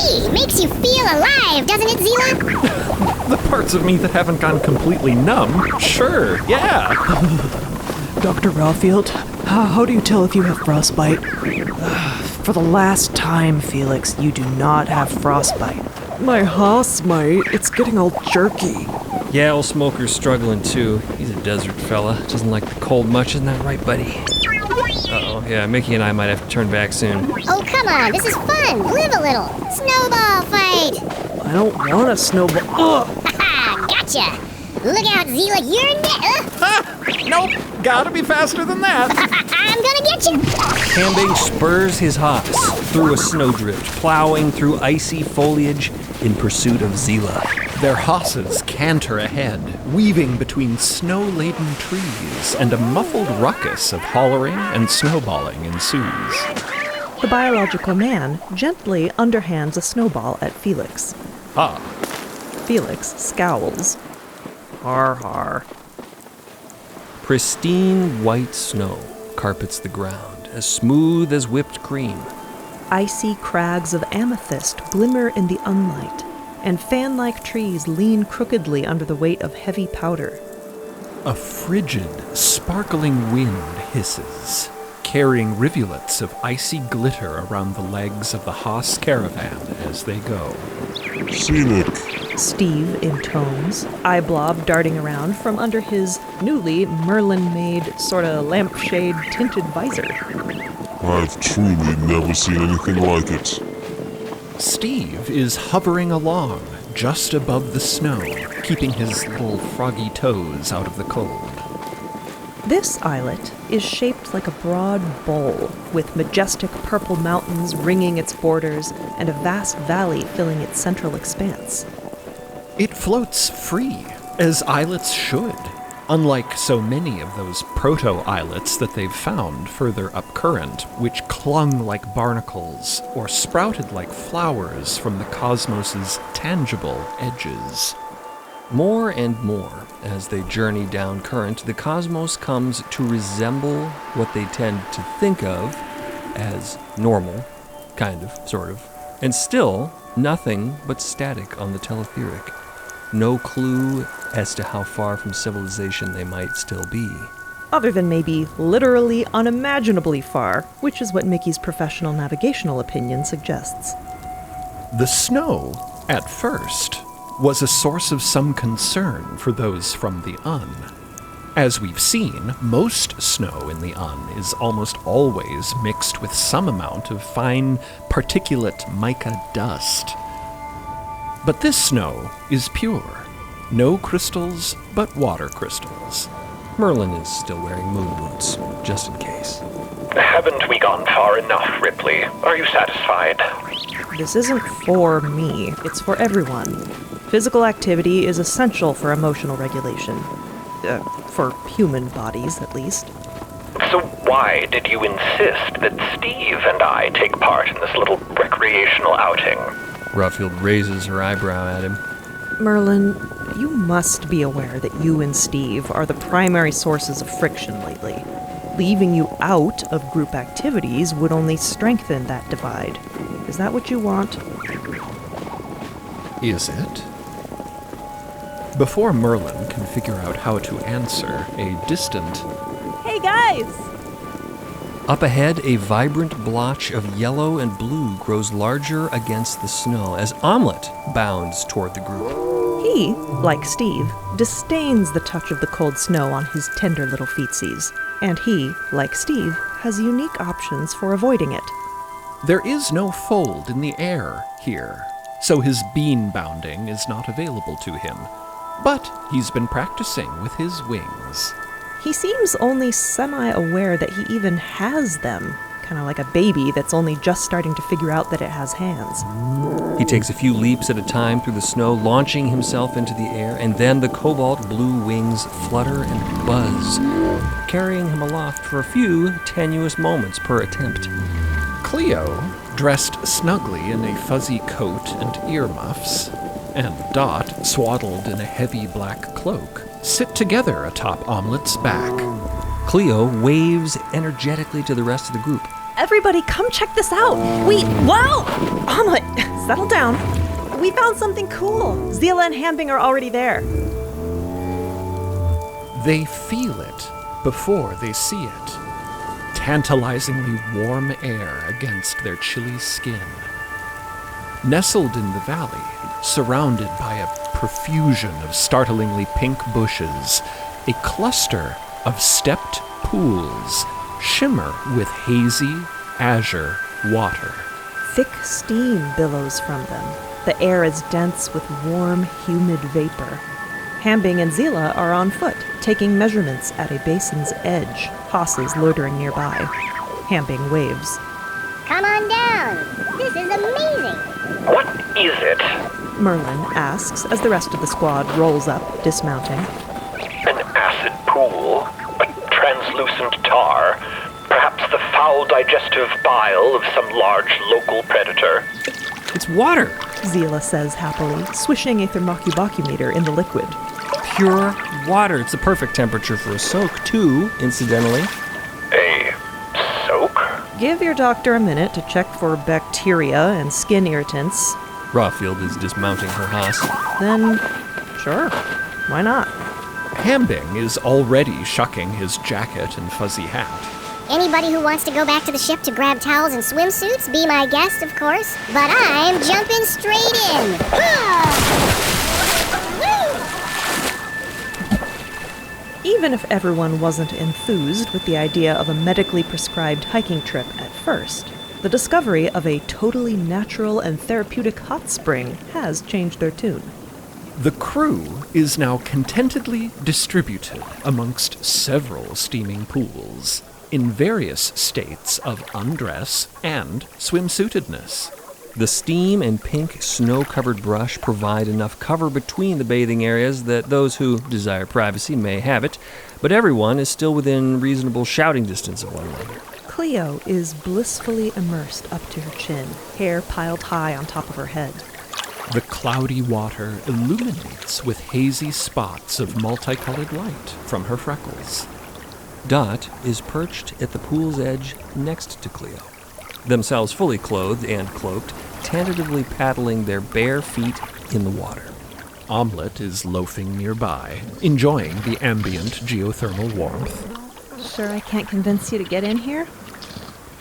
Gee, makes you feel alive, doesn't it, Zila? The parts of me that haven't gone completely numb, sure, yeah. Dr. Rawfield, how do you tell if you have frostbite? For the last time, Felix, you do not have frostbite. My hoss, mate, it's getting all jerky. Yeah, old Smoker's struggling too. He's a desert fella. Doesn't like the cold much, isn't that right, buddy? Uh-oh, yeah, Mickey and I might have to turn back soon. Oh, come on, this is fun. Live a little. Snowball fight. I don't want a snowball. Haha, gotcha. Look out, Zila, you're Nope, gotta be faster than that. I'm gonna get you. Kambing spurs his hoss through a snowdrift, plowing through icy foliage in pursuit of Zila. Their hosses canter ahead, weaving between snow-laden trees, and a muffled ruckus of hollering and snowballing ensues. The biological man gently underhands a snowball at Felix. Ah, Felix scowls. Har har. Pristine white snow carpets the ground, as smooth as whipped cream. Icy crags of amethyst glimmer in the unlight, and fan-like trees lean crookedly under the weight of heavy powder. a frigid, sparkling wind hisses, carrying rivulets of icy glitter around the legs of the Haas caravan as they go. Scenic. Steve intones, eye blob darting around from under his newly Merlin-made sorta lampshade tinted visor. I've truly never seen anything like it. Steve is hovering along just above the snow, keeping his little froggy toes out of the cold. This islet is shaped like a broad bowl, with majestic purple mountains ringing its borders and a vast valley filling its central expanse. It floats free, as islets should, unlike so many of those proto-islets that they've found further up current, which clung like barnacles or sprouted like flowers from the cosmos's tangible edges. More and more, as they journey down current, the cosmos comes to resemble what they tend to think of as normal, kind of, sort of, and still nothing but static on the teletheric. No clue as to how far from civilization they might still be. Other than maybe literally unimaginably far, which is what Mickey's professional navigational opinion suggests. The snow, at first, was a source of some concern for those from the Un. As we've seen, most snow in the Un is almost always mixed with some amount of fine particulate mica dust. But this snow is pure. No crystals, but water crystals. Merlin is still wearing moon boots, just in case. Haven't we gone far enough, Ripley? Are you satisfied? This isn't for me, it's for everyone. Physical activity is essential for emotional regulation. For human bodies, at least. So why did you insist that Steve and I take part in this little recreational outing? Rawfield raises her eyebrow at him. Merlin, you must be aware that you and Steve are the primary sources of friction lately. Leaving you out of group activities would only strengthen that divide. Is that what you want? Is it? Before Merlin can figure out how to answer, a distant, Hey guys! Up ahead, a vibrant blotch of yellow and blue grows larger against the snow as Omelette bounds toward the group. He, like Steve, disdains the touch of the cold snow on his tender little feetsies. And he, like Steve, has unique options for avoiding it. There is no fold in the air here, so his bean bounding is not available to him. But he's been practicing with his wings. He seems only semi-aware that he even has them, kind of like a baby that's only just starting to figure out that it has hands. He takes a few leaps at a time through the snow, launching himself into the air, and then the cobalt blue wings flutter and buzz, carrying him aloft for a few tenuous moments per attempt. Cleo, dressed snugly in a fuzzy coat and earmuffs, and Dot, swaddled in a heavy black cloak, sit together atop Omelette's back. Cleo waves energetically to the rest of the group. Everybody come check this out! Wait, wow! Omelette, settle down. We found something cool. Zila and Hambing are already there. They feel it before they see it. Tantalizingly warm air against their chilly skin. Nestled in the valley, surrounded by a profusion of startlingly pink bushes, a cluster of stepped pools shimmer with hazy, azure water. Thick steam billows from them. The air is dense with warm, humid vapor. Hambing and Zila are on foot, taking measurements at a basin's edge, Hosses loitering nearby. Hambing waves. Come on down. This is amazing. What is it? Merlin asks as the rest of the squad rolls up, dismounting. An acid pool? A translucent tar? Perhaps the foul digestive bile of some large local predator? It's water. Zila says happily, swishing a thermocubocumeter in the liquid. Pure water. It's the perfect temperature for a soak, too, incidentally. A soak? Give your doctor a minute to check for bacteria and skin irritants. Rawfield is dismounting her Hoss. Then, sure, why not? Hambing is already shucking his jacket and fuzzy hat. Anybody who wants to go back to the ship to grab towels and swimsuits, be my guest, of course. But I'm jumping straight in. Even if everyone wasn't enthused with the idea of a medically prescribed hiking trip at first, the discovery of a totally natural and therapeutic hot spring has changed their tune. The crew is now contentedly distributed amongst several steaming pools in various states of undress and swimsuitedness. The steam and pink snow-covered brush provide enough cover between the bathing areas that those who desire privacy may have it, but everyone is still within reasonable shouting distance of one another. Cleo is blissfully immersed up to her chin, hair piled high on top of her head. The cloudy water illuminates with hazy spots of multicolored light from her freckles. Dot is perched at the pool's edge next to Cleo, themselves fully clothed and cloaked, tentatively paddling their bare feet in the water. Omelette is loafing nearby, enjoying the ambient geothermal warmth. Sure I can't convince you to get in here?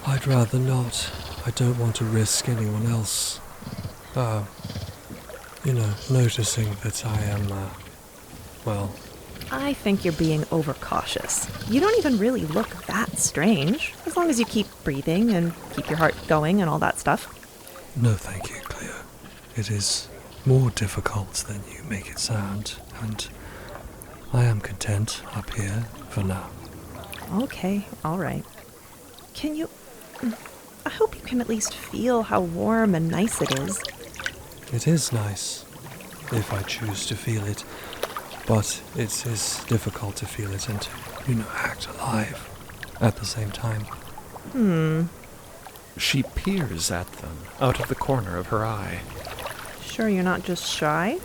I'd rather not. I don't want to risk anyone else. Noticing that I am, I think you're being overcautious. You don't even really look that strange, as long as you keep breathing and keep your heart going and all that stuff. No thank you, Cleo. It is more difficult than you make it sound, and I am content up here for now. Okay, all right. I hope you can at least feel how warm and nice it is. It is nice, if I choose to feel it, but it is difficult to feel it and to, act alive at the same time. She peers at them out of the corner of her eye. Sure you're not just shy?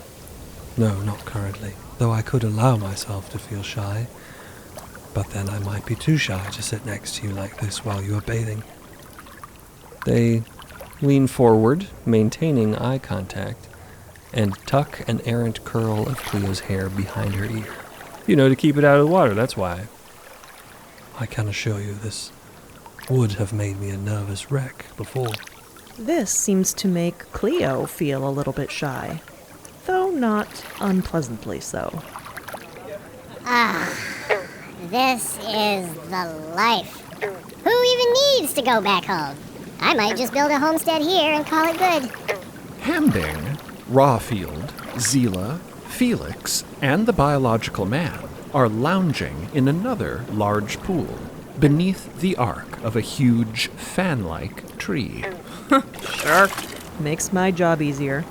No, not currently, though I could allow myself to feel shy. But then I might be too shy to sit next to you like this while you are bathing. They lean forward, maintaining eye contact, and tuck an errant curl of Cleo's hair behind her ear. To keep it out of the water, that's why. I can assure you this would have made me a nervous wreck before. This seems to make Cleo feel a little bit shy, though not unpleasantly so. This is the life. Who even needs to go back home? I might just build a homestead here and call it good. Hambing, Rawfield, Zila, Felix, and the biological man are lounging in another large pool beneath the arc of a huge fan-like tree. Sure. Makes my job easier.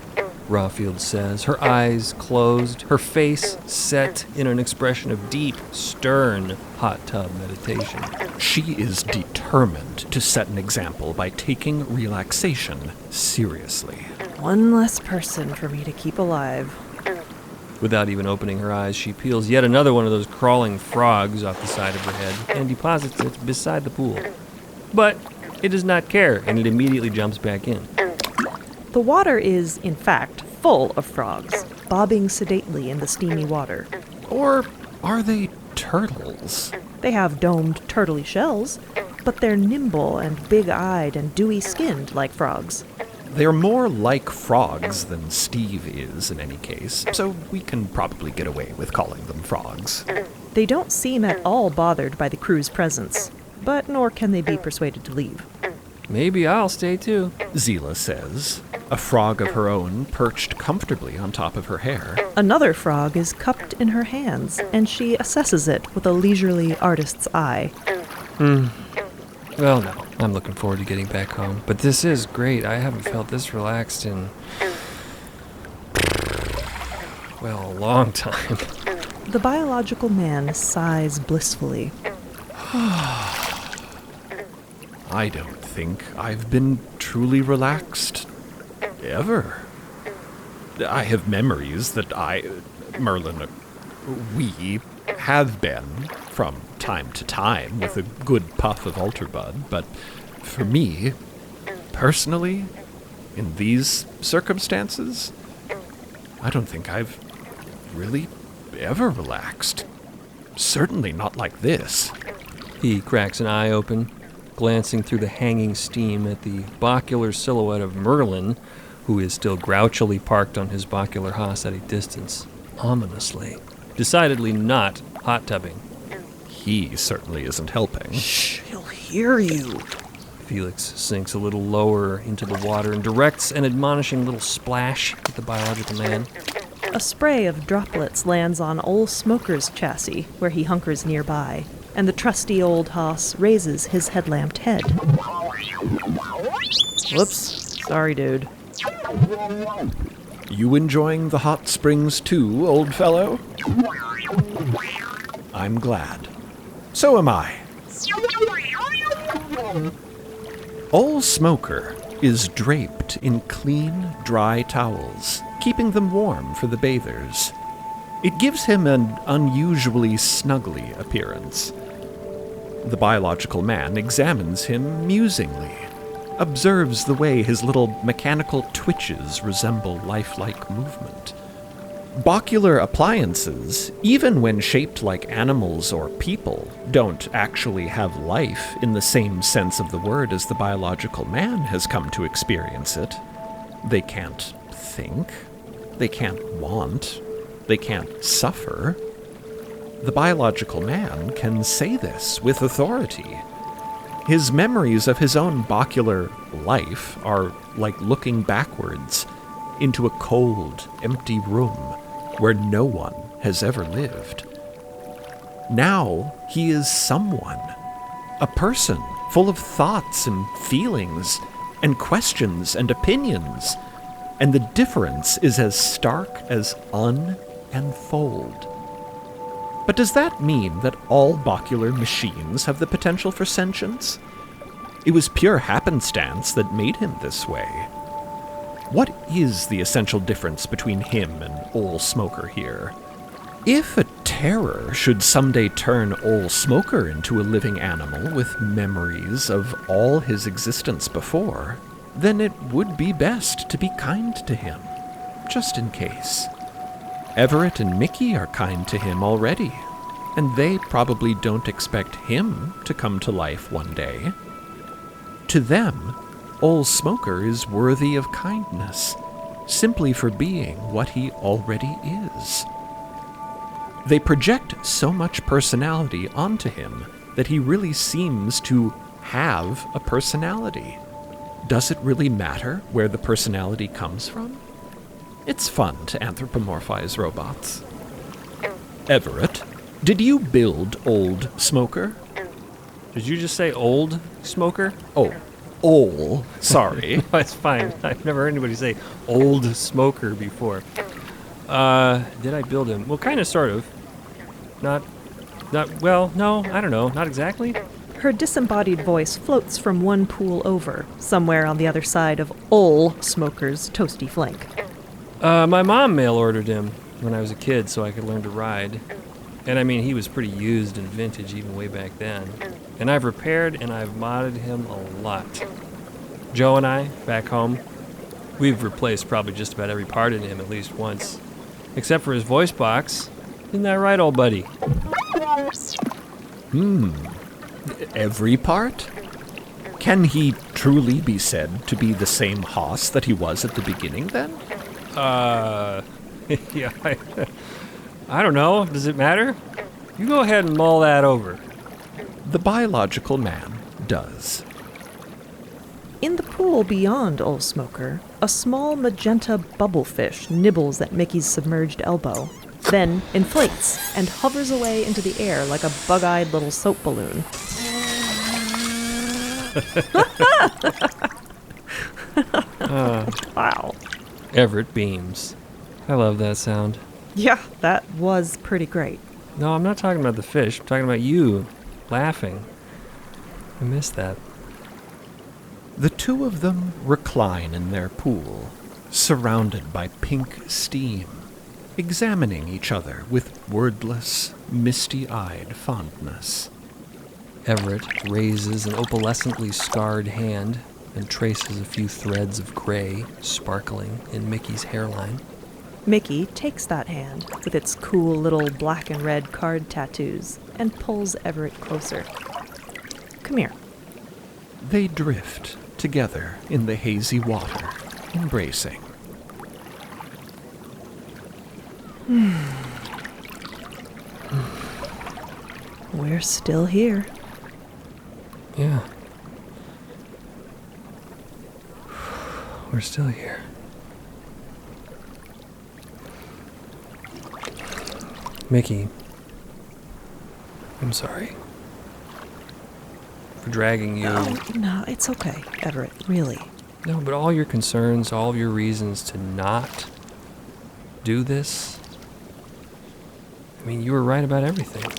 Rawfield says, her eyes closed, her face set in an expression of deep, stern hot tub meditation. She is determined to set an example by taking relaxation seriously. One less person for me to keep alive. Without even opening her eyes, she peels yet another one of those crawling frogs off the side of her head and deposits it beside the pool. But it does not care, and it immediately jumps back in. The water is, in fact, full of frogs, bobbing sedately in the steamy water. Or are they turtles? They have domed, turtly shells, but they're nimble and big-eyed and dewy-skinned like frogs. They're more like frogs than Steve is in any case, so we can probably get away with calling them frogs. They don't seem at all bothered by the crew's presence, but nor can they be persuaded to leave. Maybe I'll stay too. Zila says, a frog of her own perched comfortably on top of her hair. Another frog is cupped in her hands, and she assesses it with a leisurely artist's eye. Well, no. I'm looking forward to getting back home. But this is great. I haven't felt this relaxed in, well, a long time. The biological man sighs blissfully. I don't think I've been truly relaxed ever. I have memories that Merlin, we have been from time to time with a good puff of Alterbud, but for me, personally, in these circumstances, I don't think I've really ever relaxed. Certainly not like this. He cracks an eye open, glancing through the hanging steam at the bacular silhouette of Merlin, who is still grouchily parked on his bacular hoss at a distance, ominously. Decidedly not hot tubbing. He certainly isn't helping. Shh, he'll hear you. Felix sinks a little lower into the water and directs an admonishing little splash at the biological man. A spray of droplets lands on Old Smoker's chassis, where he hunkers nearby, and the trusty old hoss raises his headlamped head. Whoops. Sorry, dude. You enjoying the hot springs too, old fellow? I'm glad. So am I. Old Smoker is draped in clean, dry towels, keeping them warm for the bathers. It gives him an unusually snuggly appearance. The biological man examines him musingly, observes the way his little mechanical twitches resemble lifelike movement. Bacular appliances, even when shaped like animals or people, don't actually have life in the same sense of the word as the biological man has come to experience it. They can't think. They can't want. They can't suffer. The biological man can say this with authority. His memories of his own bacular life are like looking backwards into a cold, empty room where no one has ever lived. Now he is someone, a person full of thoughts and feelings and questions and opinions, and the difference is as stark as un and fold. But does that mean that all bacular machines have the potential for sentience? It was pure happenstance that made him this way. What is the essential difference between him and Ol' Smoker here? If a terror should someday turn Ol' Smoker into a living animal with memories of all his existence before, then it would be best to be kind to him, just in case. Everett and Mickey are kind to him already, and they probably don't expect him to come to life one day. To them, Ol' Smoker is worthy of kindness, simply for being what he already is. They project so much personality onto him that he really seems to have a personality. Does it really matter where the personality comes from? It's fun to anthropomorphize robots. Everett, did you build Old Smoker? Did you just say old smoker? Oh, Ol, sorry. That's fine. I've never heard anybody say old smoker before. Did I build him? Well, kind of, sort of. Well, no, I don't know. Not exactly. Her disembodied voice floats from one pool over, somewhere on the other side of Ol' Smoker's toasty flank. My mom mail-ordered him when I was a kid so I could learn to ride. And I mean, he was pretty used and vintage even way back then. And I've repaired and I've modded him a lot. Joe and I, back home, We've replaced probably just about every part in him at least once. Except for his voice box. Isn't that right, old buddy? Every part? Can he truly be said to be the same hoss that he was at the beginning, then? Yeah, I don't know. Does it matter? You go ahead and mull that over. The biological man does. In the pool beyond Old Smoker, a small magenta bubblefish nibbles at Mickey's submerged elbow, then inflates and hovers away into the air like a bug-eyed little soap balloon. Wow. Everett beams. I love that sound. Yeah, that was pretty great. No, I'm not talking about the fish. I'm talking about you laughing. I missed that. The two of them recline in their pool, surrounded by pink steam, examining each other with wordless, misty-eyed fondness. Everett raises an opalescently scarred hand and traces a few threads of gray sparkling in Mickey's hairline. Mickey takes that hand with its cool little black and red card tattoos and pulls Everett closer. Come here. They drift together in the hazy water, embracing. We're still here. Yeah. We're still here. Mickey, I'm sorry for dragging you. Oh, no, it's okay, Everett, really. No, but all your concerns, all of your reasons to not do this, I mean, you were right about everything.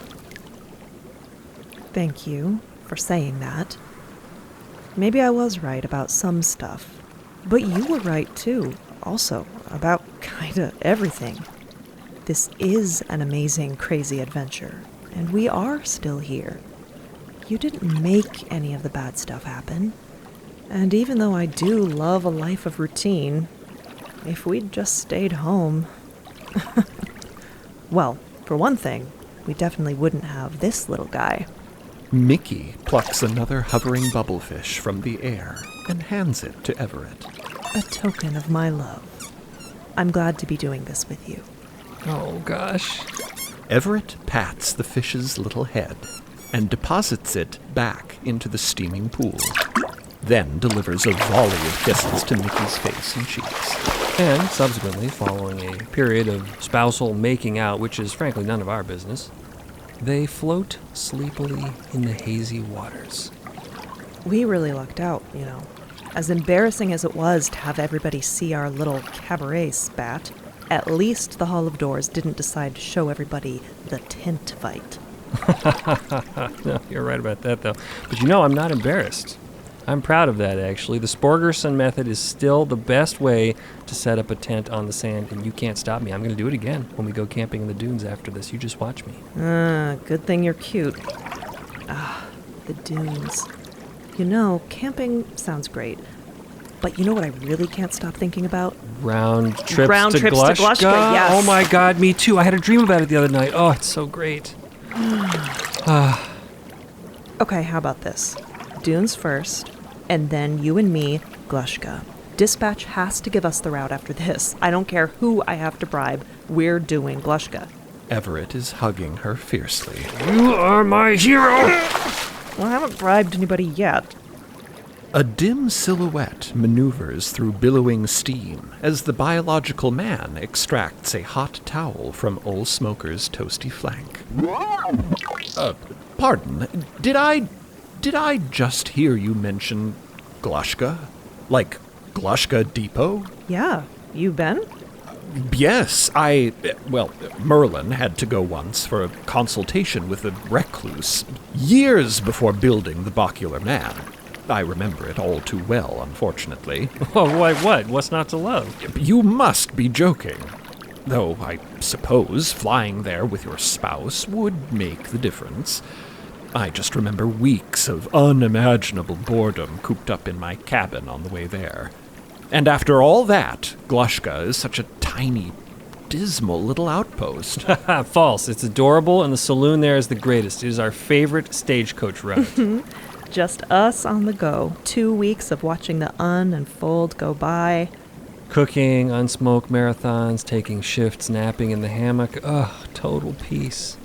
Thank you for saying that. Maybe I was right about some stuff, but you were right too, also, about kinda everything. This is an amazing, crazy adventure, and we are still here. You didn't make any of the bad stuff happen. And even though I do love a life of routine, if we'd just stayed home... Well, for one thing, we definitely wouldn't have this little guy. Mickey plucks another hovering bubblefish from the air and hands it to Everett. A token of my love. I'm glad to be doing this with you. Oh, gosh. Everett pats the fish's little head and deposits it back into the steaming pool, then delivers a volley of kisses to Mickey's face and cheeks. And subsequently, following a period of spousal making out, which is frankly none of our business, they float sleepily in the hazy waters. We really lucked out, you know. As embarrassing as it was to have everybody see our little cabaret spat, at least the Hall of Doors didn't decide to show everybody the tent fight. No, you're right about that, though. But you know, I'm not embarrassed. I'm proud of that, actually. The Sporgerson method is still the best way to set up a tent on the sand, and you can't stop me. I'm going to do it again when we go camping in the dunes after this. You just watch me. Good thing you're cute. The dunes. You know, camping sounds great. But you know what I really can't stop thinking about? Round trips to to Glushka? Glushka, yes. Oh my god, me too. I had a dream about it the other night. Oh, it's so great. Okay, how about this? Dunes first, and then you and me, Glushka. Dispatch has to give us the route after this. I don't care who I have to bribe. We're doing Glushka. Everett is hugging her fiercely. You are my hero! Well, I haven't bribed anybody yet. A dim silhouette maneuvers through billowing steam as the biological man extracts a hot towel from Old Smoker's toasty flank. Pardon, did I just hear you mention Glushka? Like Glushka Depot? Yeah, you been? Yes, Merlin had to go once for a consultation with a recluse years before building the Bocular Man. I remember it all too well, unfortunately. Oh, why what? What's not to love? You must be joking. Though I suppose flying there with your spouse would make the difference. I just remember weeks of unimaginable boredom cooped up in my cabin on the way there. And after all that, Glushka is such a tiny, dismal little outpost. False. It's adorable, and the saloon there is the greatest. It is our favorite stagecoach route. Just us on the go. 2 weeks of watching the unfold go by. Cooking, unsmoked marathons, taking shifts, napping in the hammock. Ugh, total peace.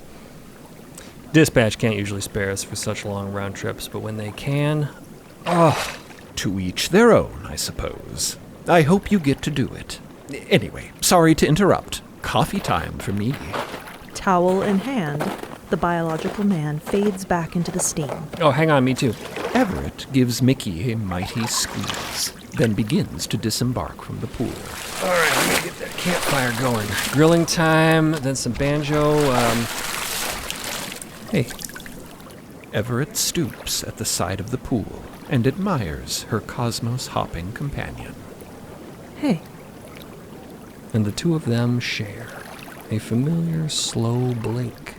Dispatch can't usually spare us for such long round trips, but when they can, To each their own, I suppose. I hope you get to do it. Anyway, sorry to interrupt. Coffee time for me. Towel in hand, the biological man fades back into the steam. Oh, hang on, me too. Everett gives Mickey a mighty squeeze, then begins to disembark from the pool. All right, I'm gonna get that campfire going. Grilling time, then some banjo. Hey, Everett stoops at the side of the pool and admires her cosmos-hopping companion. Hey, and the two of them share a familiar slow blink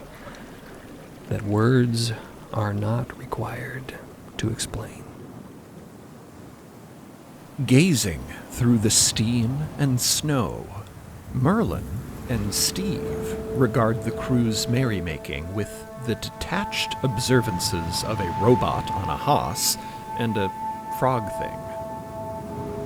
that words are not required to explain. Gazing through the steam and snow, Merlin and Steve regard the crew's merrymaking with the detached observances of a robot on a Haas and a frog thing.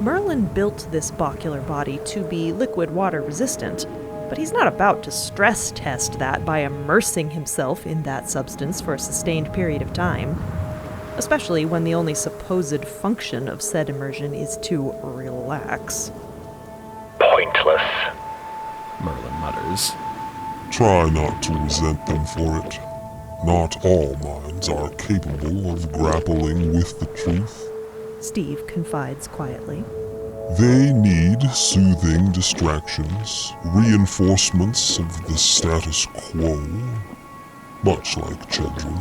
Merlin built this bacular body to be liquid water resistant, but he's not about to stress test that by immersing himself in that substance for a sustained period of time, especially when the only supposed function of said immersion is to relax. Pointless. Merlin mutters. Try not to resent them for it. Not all minds are capable of grappling with the truth. Steve confides quietly. They need soothing distractions, reinforcements of the status quo, much like children.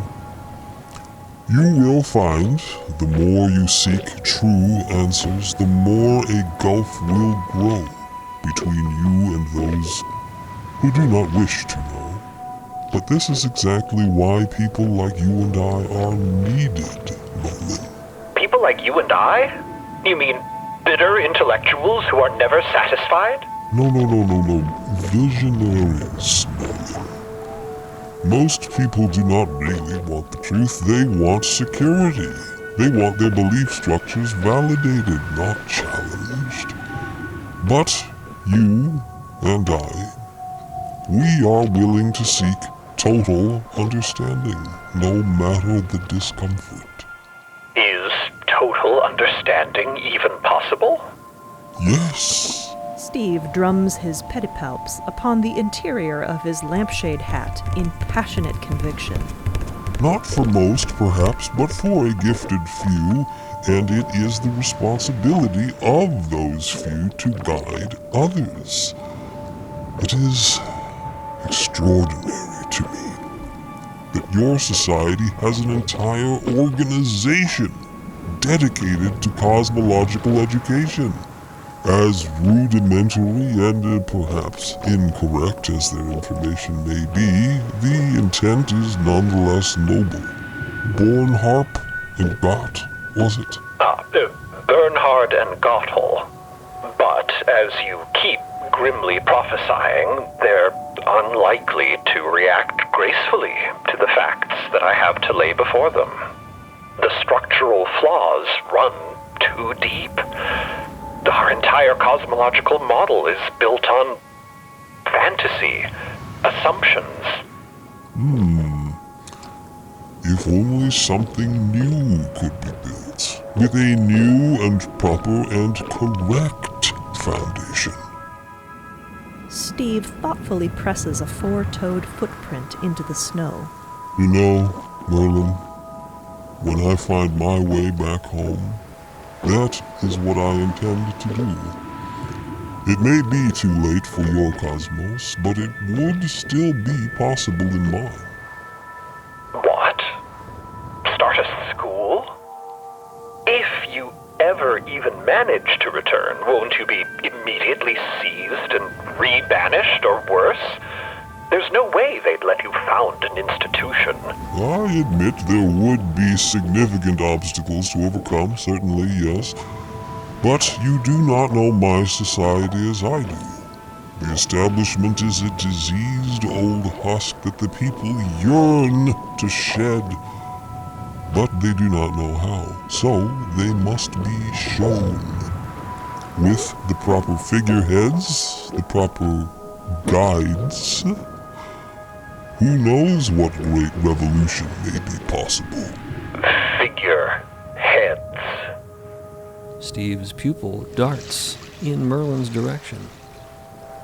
You will find, the more you seek true answers, the more a gulf will grow between you and those who do not wish to know. But this is exactly why people like you and I are needed, Merlin. People like you and I? You mean bitter intellectuals who are never satisfied? No. Visionaries, Merlin. Most people do not really want the truth. They want security. They want their belief structures validated, not challenged. But you and I, we are willing to seek total understanding, no matter the discomfort. Is total understanding even possible? Yes. Steve drums his pedipalps upon the interior of his lampshade hat in passionate conviction. Not for most, perhaps, but for a gifted few, and it is the responsibility of those few to guide others. It is extraordinary to me that your society has an entire organization dedicated to cosmological education. As rudimentary and perhaps incorrect as their information may be, the intent is nonetheless noble. Bornhardt and Gott, was it? Bernhard and Gottel. But as you keep grimly prophesying, they're unlikely to react gracefully to the facts that I have to lay before them. The structural flaws run too deep. Our entire cosmological model is built on fantasy, assumptions. If only something new could be built, with a new and proper and correct foundation. Steve thoughtfully presses a four-toed footprint into the snow. You know, Merlin, when I find my way back home, that is what I intend to do. It may be too late for your cosmos, but it would still be possible in mine. What? Start a school? If you ever even manage to return, won't you be immediately seized and re-banished or worse? There's no way they'd let you found an institution. I admit there would be significant obstacles to overcome, certainly, yes. But you do not know my society as I do. The establishment is a diseased old husk that the people yearn to shed, but they do not know how, so they must be shown. With the proper figureheads, the proper guides, who knows what great revolution may be possible. Figureheads. Steve's pupil darts in Merlin's direction,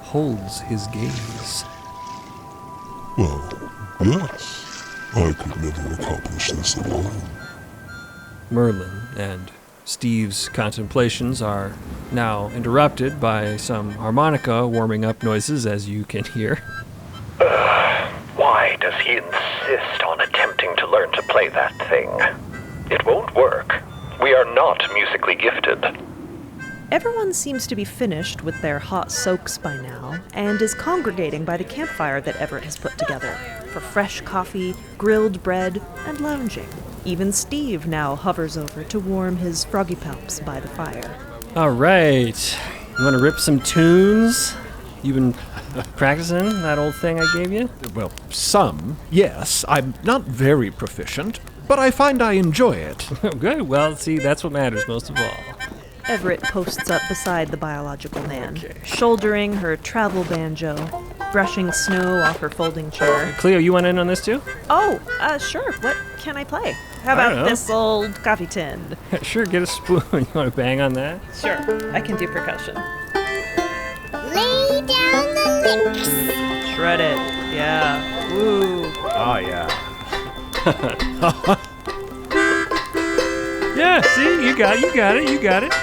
holds his gaze. Well, yes, I could never accomplish this alone. Merlin and Steve's contemplations are now interrupted by some harmonica warming up noises, as you can hear. Why does he insist on attempting to learn to play that thing? It won't work. We are not musically gifted. Everyone seems to be finished with their hot soaks by now, and is congregating by the campfire that Everett has put together, for fresh coffee, grilled bread, and lounging. Even Steve now hovers over to warm his froggy pumps by the fire. All right. You want to rip some tunes? You been practicing that old thing I gave you? Well, some, yes. I'm not very proficient, but I find I enjoy it. Good. Well, see, that's what matters most of all. Everett posts up beside the biological man, shouldering her travel banjo, brushing snow off her folding chair. Cleo, you want in on this too? Oh, sure. What can I play? How I don't about know. this old coffee tin? Sure, get a spoon. You want to bang on that? Sure, I can do percussion. Lay down the licks. Shred it. Yeah. Woo. Oh, yeah. Yeah, see, you got it.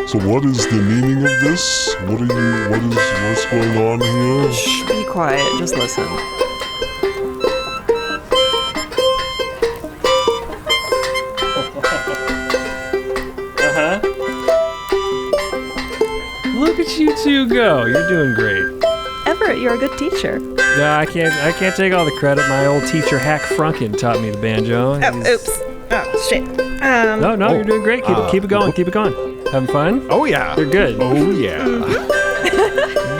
So what is the meaning of this? What's going on here? Shh, be quiet. Just listen. Look at you two go. You're doing great. Everett, you're a good teacher. Yeah, I can't take all the credit. My old teacher Hack Frunkin ted me the banjo. Oops. Oh, shit. No, you're doing great. Keep it going. Having fun? Oh, yeah. You're good. Oh, yeah.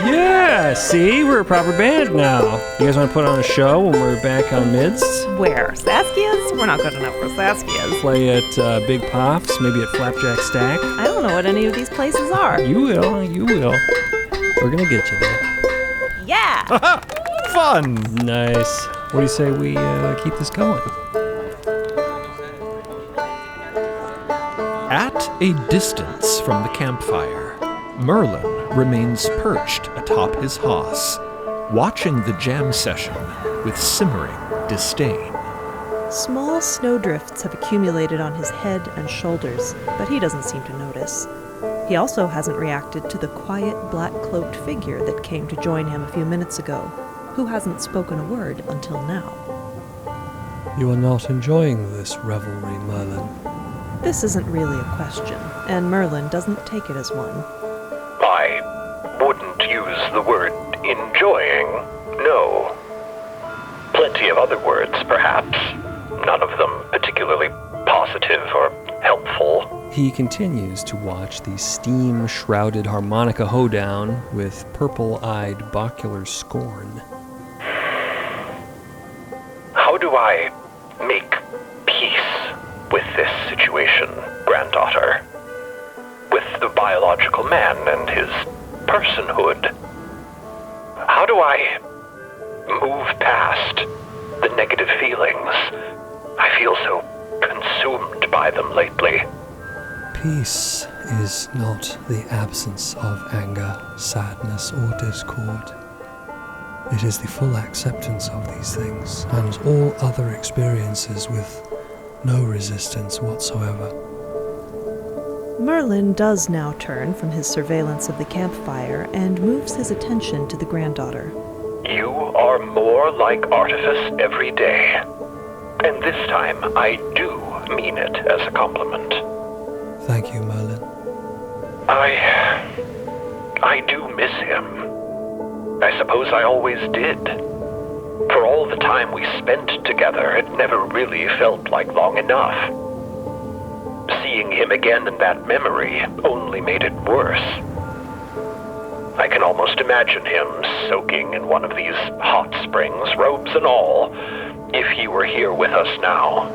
Yeah, see, we're a proper band now. You guys want to put on a show when we're back on MIDST? Where? Saskia's? We're not good enough for Saskia's. Play at Big Pops, maybe at Flapjack Stack. I don't know what any of these places are. You will. We're gonna get you there. Yeah! Fun. Nice. What do you say we keep this going? At a distance from the campfire, Merlin remains perched atop his hoss, watching the jam session with simmering disdain. Small snowdrifts have accumulated on his head and shoulders, but he doesn't seem to notice. He also hasn't reacted to the quiet, black-cloaked figure that came to join him a few minutes ago, who hasn't spoken a word until now. You are not enjoying this revelry, Merlin. This isn't really a question, and Merlin doesn't take it as one. I wouldn't use the word enjoying, no. Plenty of other words, perhaps. None of them particularly positive or helpful. He continues to watch the steam-shrouded harmonica hoedown with purple-eyed bacular scorn. How do I make peace with this situation, granddaughter? With the biological man and his personhood? How do I move past the negative feelings? I feel so consumed by them lately. Peace is not the absence of anger, sadness, or discord. It is the full acceptance of these things and all other experiences with no resistance whatsoever. Merlin does now turn from his surveillance of the campfire and moves his attention to the granddaughter. You are more like Artifice every day. And this time, I do mean it as a compliment. Thank you, Merlin. I do miss him. I suppose I always did. For all the time we spent together, it never really felt like long enough. Seeing seeing him again in that memory only made it worse. I can almost imagine him soaking in one of these hot springs, robes and all, if he were here with us now.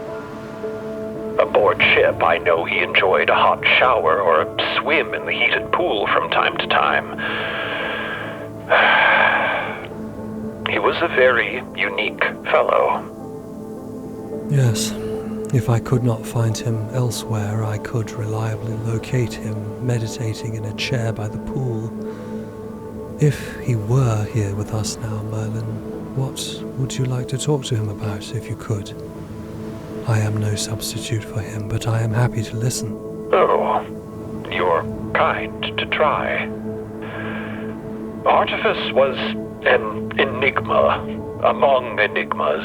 Aboard ship, I know he enjoyed a hot shower or a swim in the heated pool from time to time. He was a very unique fellow. Yes. If I could not find him elsewhere, I could reliably locate him meditating in a chair by the pool. If he were here with us now, Merlin, what would you like to talk to him about, if you could? I am no substitute for him, but I am happy to listen. Oh, you're kind to try. Artifice was an enigma among enigmas.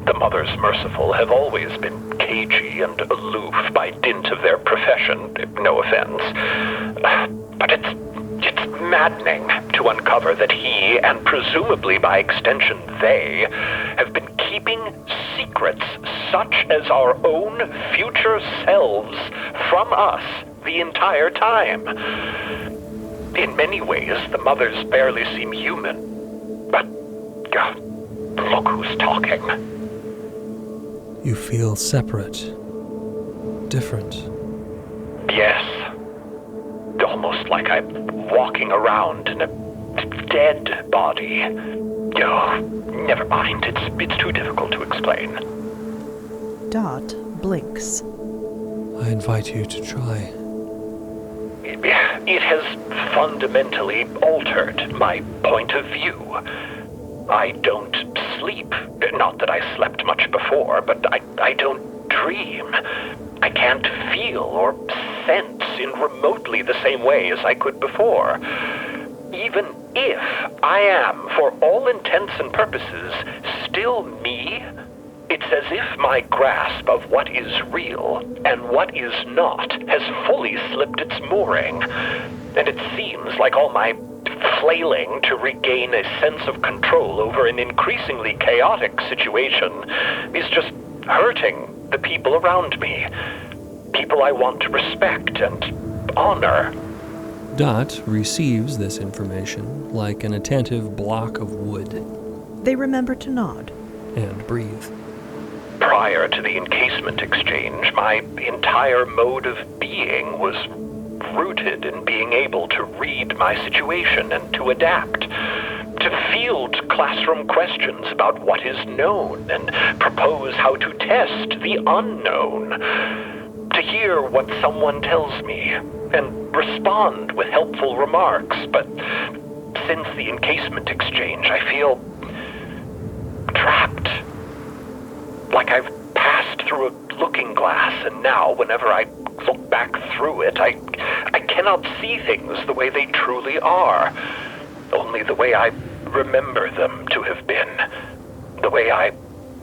The Mothers Merciful have always been cagey and aloof by dint of their profession, no offense. But it's maddening to uncover that he, and presumably by extension they, have been keeping secrets such as our own future selves from us the entire time. In many ways, the Mothers barely seem human. But, look who's talking. You feel separate, different. Yes. Almost like I'm walking around in a dead body. Oh, never mind. It's too difficult to explain. Dot blinks. I invite you to try. It has fundamentally altered my point of view. I don't sleep. Not that I slept much before, but I don't dream. I can't feel or sense in remotely the same way as I could before. Even if I am, for all intents and purposes, still me, it's as if my grasp of what is real and what is not has fully slipped its mooring. And it seems like all my flailing to regain a sense of control over an increasingly chaotic situation is just hurting the people around me. People I want to respect and honor. Dot receives this information like an attentive block of wood. They remember to nod. And breathe. Prior to the encasement exchange, my entire mode of being was rooted in being able to read my situation and to adapt, to field classroom questions about what is known and propose how to test the unknown, to hear what someone tells me and respond with helpful remarks. But since the encasement exchange, I feel trapped. Like I've passed through a looking glass, and now whenever I look back through it, I cannot see things the way they truly are. Only the way I remember them to have been. The way I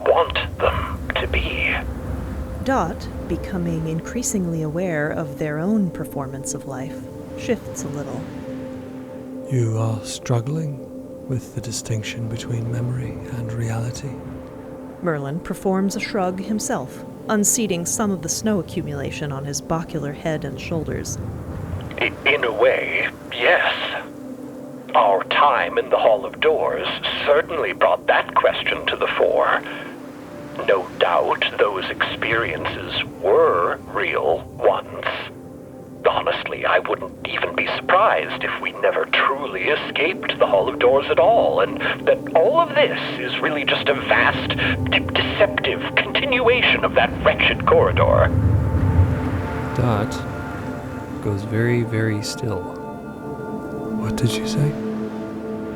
want them to be. Dot, becoming increasingly aware of their own performance of life, shifts a little. You are struggling with the distinction between memory and reality. Merlin performs a shrug himself, unseating some of the snow accumulation on his bacular head and shoulders. In a way, yes. Our time in the Hall of Doors certainly brought that question to the fore. No doubt those experiences were real once. Honestly, I wouldn't even be surprised if we never truly escaped the Hall of Doors at all, and that all of this is really just a vast, deceptive continuation of that wretched corridor. Dot goes very, very still. What did you say?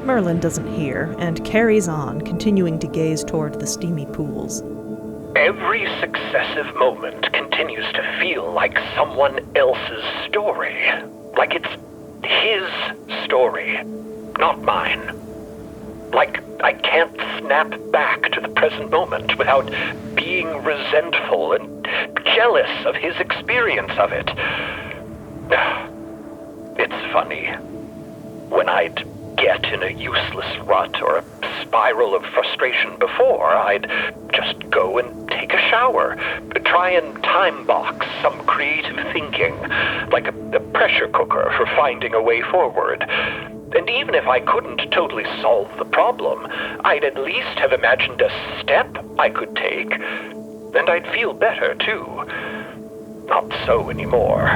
Merlin doesn't hear and carries on, continuing to gaze toward the steamy pools. Every successive moment continues to feel like someone else's story. Like it's his story, not mine. Like I can't snap back to the present moment without being resentful and jealous of his experience of it. It's funny. When I'd get in a useless rut or a spiral of frustration before, I'd just go and take a shower. Try and time box some creative thinking, like a pressure cooker for finding a way forward. And even if I couldn't totally solve the problem, I'd at least have imagined a step I could take. And I'd feel better, too. Not so anymore.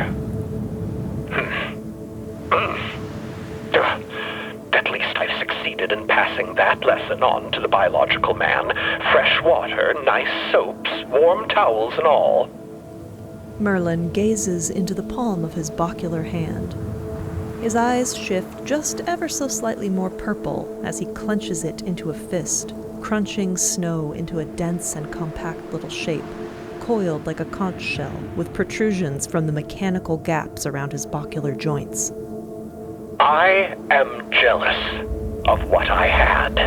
At least I've succeeded in passing that lesson on to the biological man. Fresh water, nice soaps, warm towels and all. Merlin gazes into the palm of his bacular hand. His eyes shift just ever so slightly more purple as he clenches it into a fist, crunching snow into a dense and compact little shape, coiled like a conch shell with protrusions from the mechanical gaps around his bacular joints. I am jealous of what I had,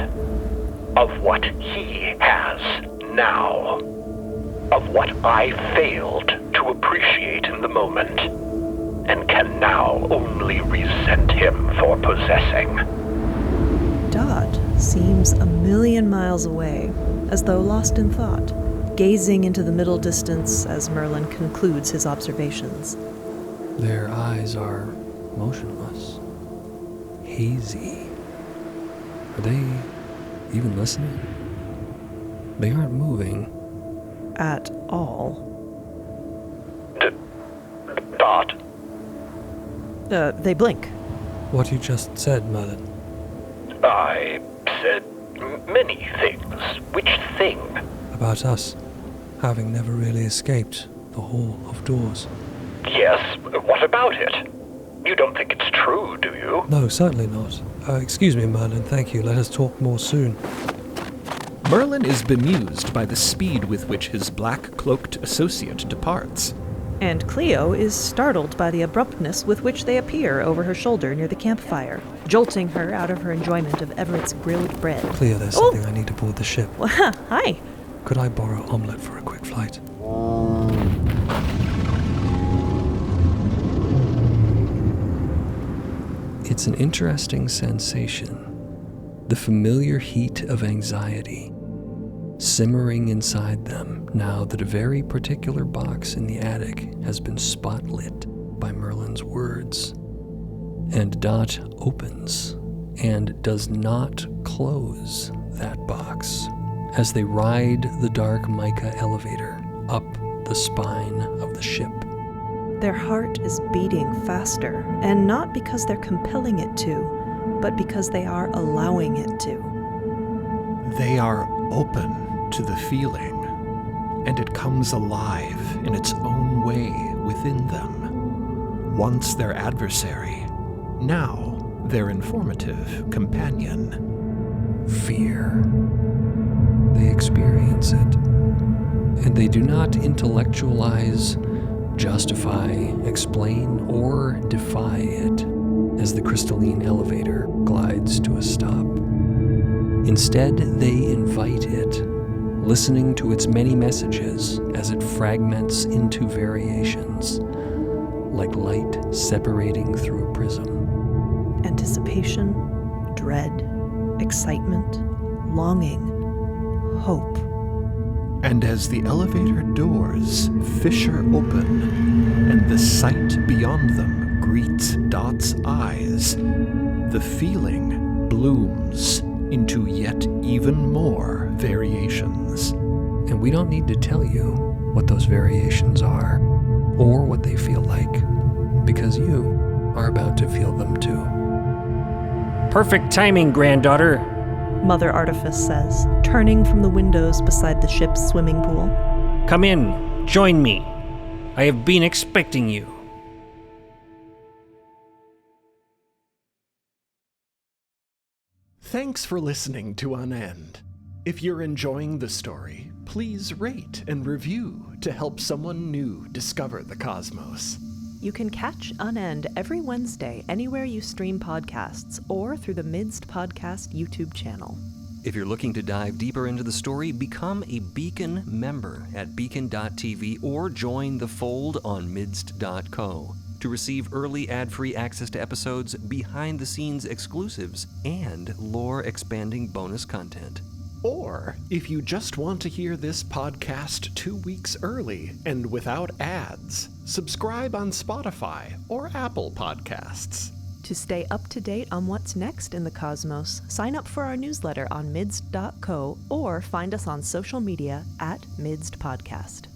of what he has now, of what I failed to appreciate in the moment, and can now only resent him for possessing. Dot seems a million miles away, as though lost in thought, gazing into the middle distance as Merlin concludes his observations. Their eyes are motionless, hazy. Are they even listening? They aren't moving. At all. Dot? They blink. What you just said, Merlin. I said many things. Which thing? About us having never really escaped the Hall of Doors. Yes, what about it? You don't think it's true, do you? No, certainly not. Excuse me, Merlin, thank you. Let us talk more soon. Merlin is bemused by the speed with which his black-cloaked associate departs. And Cleo is startled by the abruptness with which they appear over her shoulder near the campfire, jolting her out of her enjoyment of Everett's grilled bread. Cleo, there's something I need aboard the ship. Well, hi. Could I borrow omelette for a quick flight? It's an interesting sensation. The familiar heat of anxiety simmering inside them now that a very particular box in the attic has been spotlit by Merlin's words. And Dot opens and does not close that box as they ride the dark mica elevator up the spine of the ship. Their heart is beating faster, and not because they're compelling it to, but because they are allowing it to. They are open to the feeling, and it comes alive in its own way within them. Once their adversary, now their informative companion. Fear. They experience it, and they do not intellectualize, justify, explain, or defy it as the crystalline elevator glides to a stop. Instead, they invite it, listening to its many messages as it fragments into variations, like light separating through a prism. Anticipation, dread, excitement, longing, hope. And as the elevator doors fissure open and the sight beyond them greets Dot's eyes, the feeling blooms into yet even more variations. And we don't need to tell you what those variations are, or what they feel like, because you are about to feel them too. Perfect timing, granddaughter. Mother Artifice says, turning from the windows beside the ship's swimming pool. Come in, join me. I have been expecting you. Thanks for listening to Unend. If you're enjoying the story, please rate and review to help someone new discover the cosmos. You can catch Unend every Wednesday anywhere you stream podcasts or through the MIDST Podcast YouTube channel. If you're looking to dive deeper into the story, become a Beacon member at beacon.tv or join the fold on midst.co to receive early ad-free access to episodes, behind-the-scenes exclusives, and lore-expanding bonus content. Or, if you just want to hear this podcast 2 weeks early and without ads, subscribe on Spotify or Apple Podcasts. To stay up to date on what's next in the cosmos, sign up for our newsletter on MIDST.co or find us on social media at MIDST Podcast.